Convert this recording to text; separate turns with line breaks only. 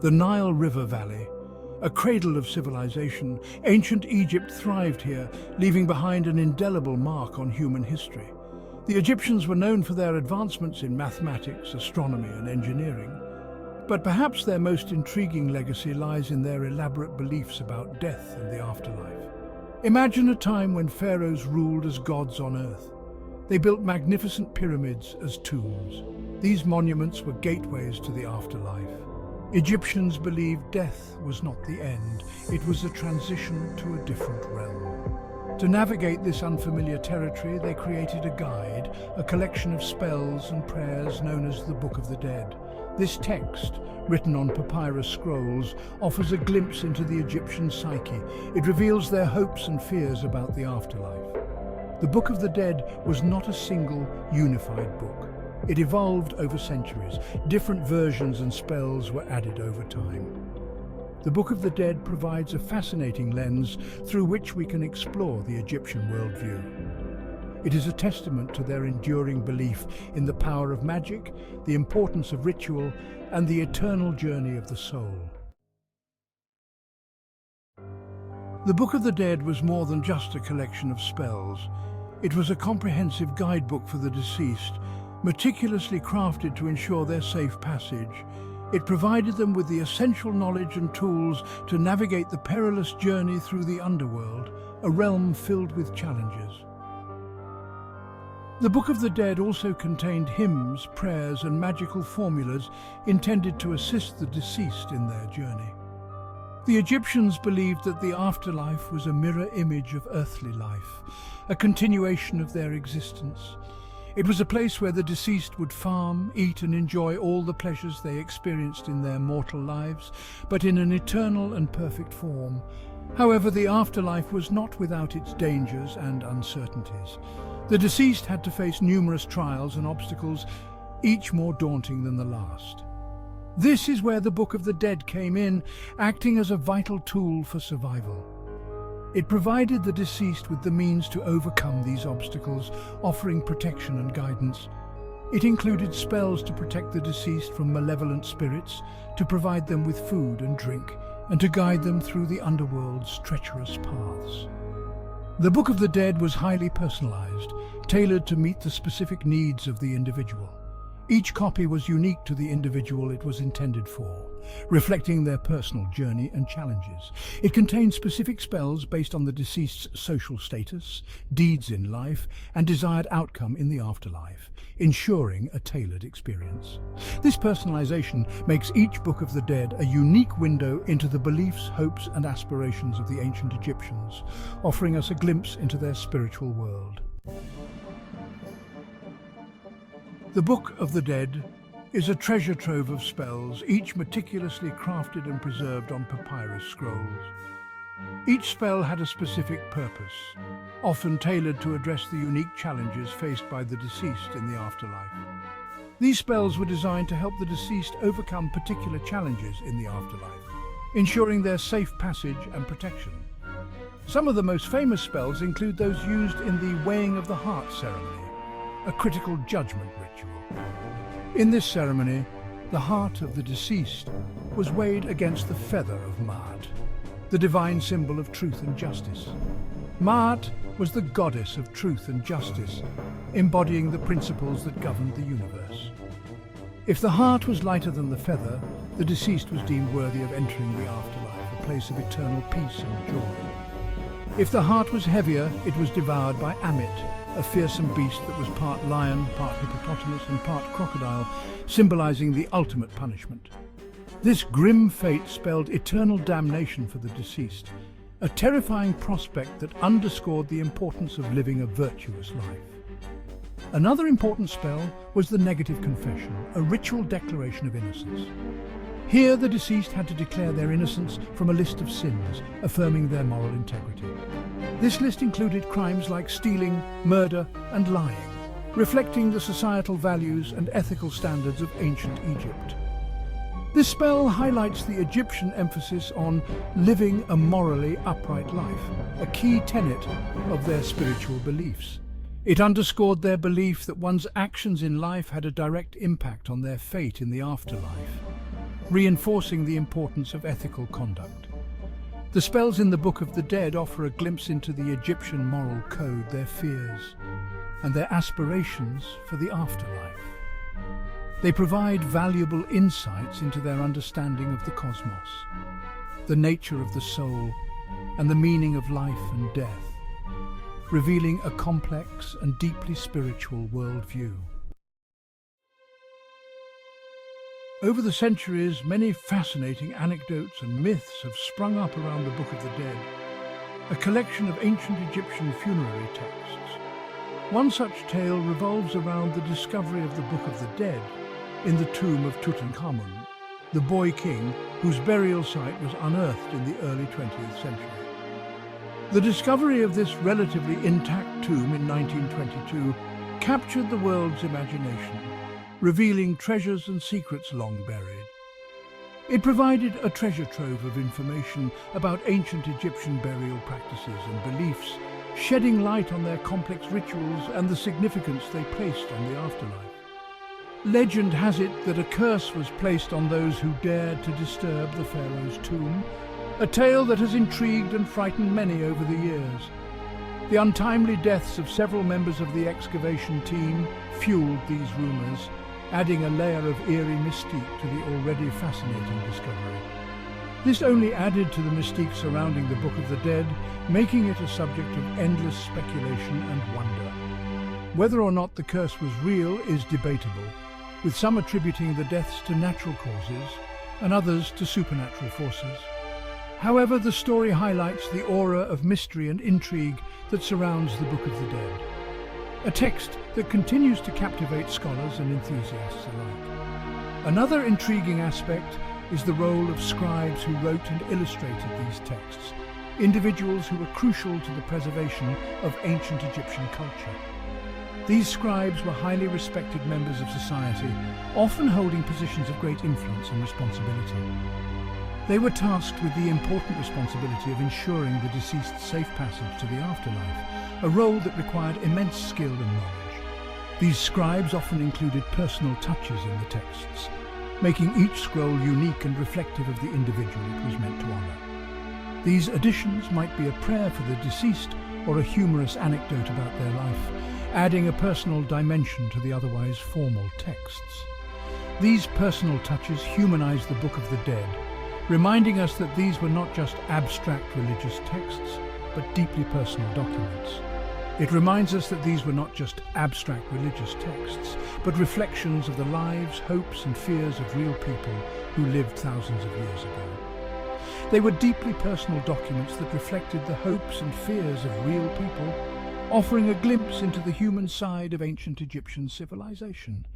The Nile River Valley, a cradle of civilization, ancient Egypt thrived here, leaving behind an indelible mark on human history. The Egyptians were known for their advancements in mathematics, astronomy, and engineering. But perhaps their most intriguing legacy lies in their elaborate beliefs about death and the afterlife. Imagine a time when pharaohs ruled as gods on earth. They built magnificent pyramids as tombs. These monuments were gateways to the afterlife. Egyptians believed death was not the end, it was a transition to a different realm. To navigate this unfamiliar territory, they created a guide, a collection of spells and prayers known as the Book of the Dead. This text, written on papyrus scrolls, offers a glimpse into the Egyptian psyche. It reveals their hopes and fears about the afterlife. The Book of the Dead was not a single, unified book. It evolved over centuries. Different versions and spells were added over time. The Book of the Dead provides a fascinating lens through which we can explore the Egyptian worldview. It is a testament to their enduring belief in the power of magic, the importance of ritual, and the eternal journey of the soul. The Book of the Dead was more than just a collection of spells. It was a comprehensive guidebook for the deceased, meticulously crafted to ensure their safe passage. It provided them with the essential knowledge and tools to navigate the perilous journey through the Underworld, a realm filled with challenges. The Book of the Dead also contained hymns, prayers, and magical formulas intended to assist the deceased in their journey. The Egyptians believed that the afterlife was a mirror image of earthly life, a continuation of their existence. It was a place where the deceased would farm, eat, and enjoy all the pleasures they experienced in their mortal lives, but in an eternal and perfect form. However, the afterlife was not without its dangers and uncertainties. The deceased had to face numerous trials and obstacles, each more daunting than the last. This is where the Book of the Dead came in, acting as a vital tool for survival. It provided the deceased with the means to overcome these obstacles, offering protection and guidance. It included spells to protect the deceased from malevolent spirits, to provide them with food and drink, and to guide them through the underworld's treacherous paths. The Book of the Dead was highly personalized, tailored to meet the specific needs of the individual. Each copy was unique to the individual it was intended for, reflecting their personal journey and challenges. It contained specific spells based on the deceased's social status, deeds in life, and desired outcome in the afterlife, ensuring a tailored experience. This personalization makes each Book of the Dead a unique window into the beliefs, hopes, and aspirations of the ancient Egyptians, offering us a glimpse into their spiritual world. The Book of the Dead is a treasure trove of spells, each meticulously crafted and preserved on papyrus scrolls. Each spell had a specific purpose, often tailored to address the unique challenges faced by the deceased in the afterlife. These spells were designed to help the deceased overcome particular challenges in the afterlife, ensuring their safe passage and protection. Some of the most famous spells include those used in the weighing of the heart ceremony, a critical judgment ritual. In this ceremony, the heart of the deceased was weighed against the feather of Maat, the divine symbol of truth and justice. Maat was the goddess of truth and justice, embodying the principles that governed the universe. If the heart was lighter than the feather, the deceased was deemed worthy of entering the afterlife, a place of eternal peace and joy. If the heart was heavier, it was devoured by Amit, a fearsome beast that was part lion, part hippopotamus, and part crocodile, symbolizing the ultimate punishment. This grim fate spelled eternal damnation for the deceased, a terrifying prospect that underscored the importance of living a virtuous life. Another important spell was the negative confession, a ritual declaration of innocence. Here, the deceased had to declare their innocence from a list of sins, affirming their moral integrity. This list included crimes like stealing, murder, and lying, reflecting the societal values and ethical standards of ancient Egypt. This spell highlights the Egyptian emphasis on living a morally upright life, a key tenet of their spiritual beliefs. It underscored their belief that one's actions in life had a direct impact on their fate in the afterlife. reinforcing the importance of ethical conduct. The spells in the Book of the Dead offer a glimpse into the Egyptian moral code, their fears, and their aspirations for the afterlife. They provide valuable insights into their understanding of the cosmos, the nature of the soul, and the meaning of life and death, revealing a complex and deeply spiritual worldview. Over the centuries, many fascinating anecdotes and myths have sprung up around the Book of the Dead, a collection of ancient Egyptian funerary texts. One such tale revolves around the discovery of the Book of the Dead in the tomb of Tutankhamun, the boy king whose burial site was unearthed in the early 20th century. The discovery of this relatively intact tomb in 1922 captured the world's imagination, revealing treasures and secrets long buried. It provided a treasure trove of information about ancient Egyptian burial practices and beliefs, shedding light on their complex rituals and the significance they placed on the afterlife. Legend has it that a curse was placed on those who dared to disturb the pharaoh's tomb, a tale that has intrigued and frightened many over the years. The untimely deaths of several members of the excavation team fueled these rumors, adding a layer of eerie mystique to the already fascinating discovery. This only added to the mystique surrounding the Book of the Dead, making it a subject of endless speculation and wonder. Whether or not the curse was real is debatable, with some attributing the deaths to natural causes and others to supernatural forces. However, the story highlights the aura of mystery and intrigue that surrounds the Book of the Dead, a text that continues to captivate scholars and enthusiasts alike. Another intriguing aspect is the role of scribes who wrote and illustrated these texts, individuals who were crucial to the preservation of ancient Egyptian culture. These scribes were highly respected members of society, often holding positions of great influence and responsibility. They were tasked with the important responsibility of ensuring the deceased's safe passage to the afterlife, a role that required immense skill and knowledge. These scribes often included personal touches in the texts, making each scroll unique and reflective of the individual it was meant to honor. These additions might be a prayer for the deceased or a humorous anecdote about their life, adding a personal dimension to the otherwise formal texts. These personal touches humanize the Book of the Dead, reminding us that these were not just abstract religious texts, but deeply personal documents. It reminds us that these were not just abstract religious texts, but reflections of the lives, hopes, and fears of real people who lived thousands of years ago. They were deeply personal documents that reflected the hopes and fears of real people, offering a glimpse into the human side of ancient Egyptian civilization.